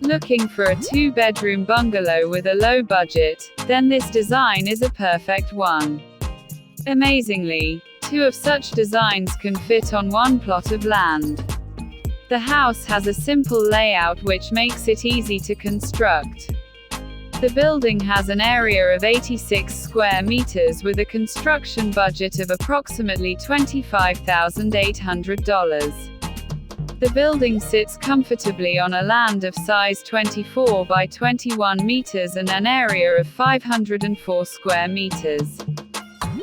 Looking for a two-bedroom bungalow with a low budget? Then this design is a perfect one. Amazingly, two of such designs can fit on one plot of land. The house has a simple layout which makes it easy to construct. The building has an area of 86 square meters with a construction budget of approximately $25,800. The building sits comfortably on a land of size 24 by 21 meters and an area of 504 square meters.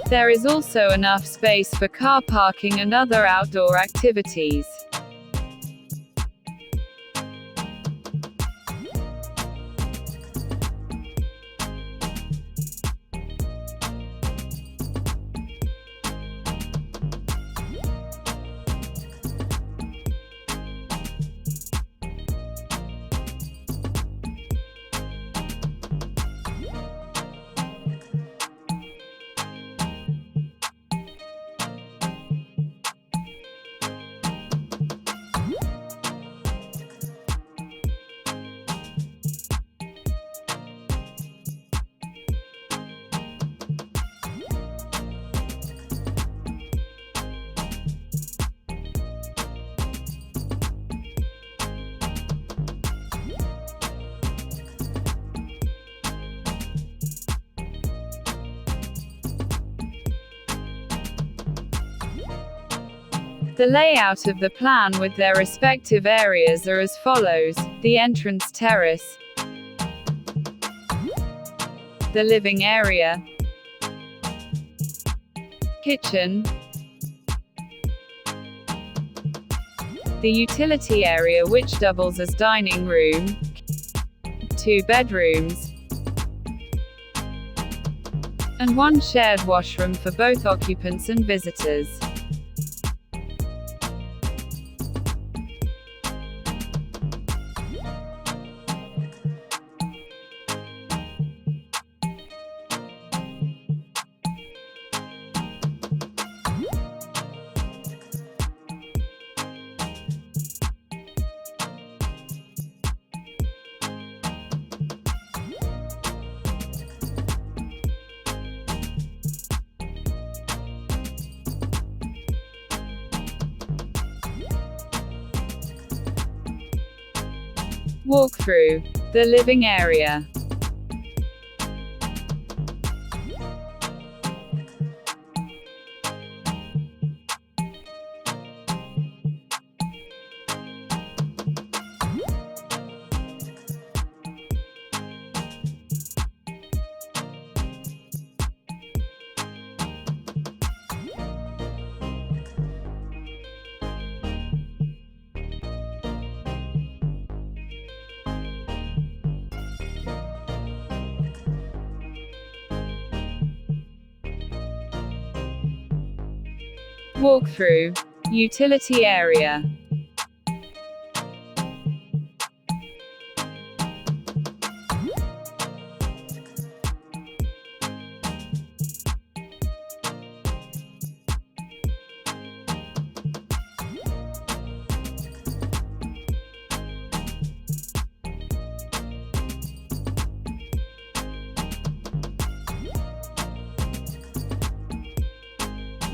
There is also enough space for car parking and other outdoor activities. The layout of the plan with their respective areas are as follows: the entrance terrace, the living area, kitchen, the utility area which doubles as dining room, 2 bedrooms, and 1 shared washroom for both occupants and visitors. Walkthrough. The living area. Walkthrough. Utility area.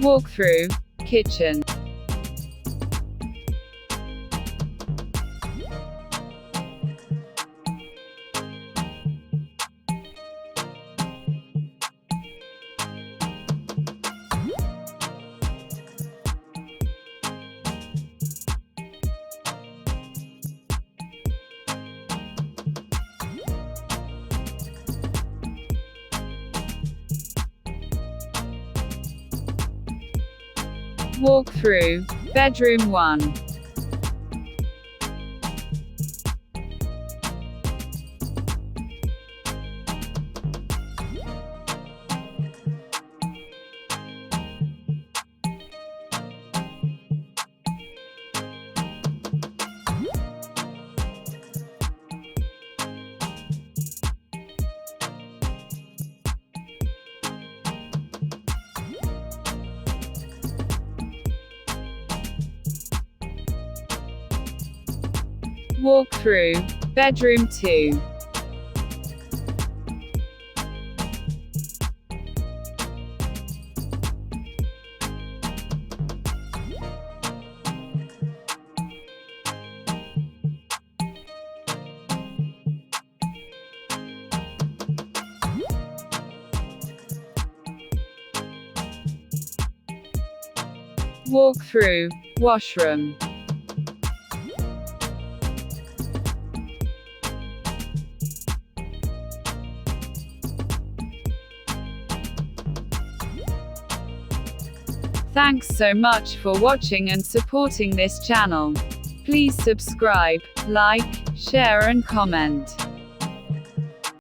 Walkthrough. Kitchen. Walkthrough. Bedroom 1. Walk through. Bedroom 2. Walk through. Washroom. Thanks so much for watching and supporting this channel. Please subscribe, like, share and comment.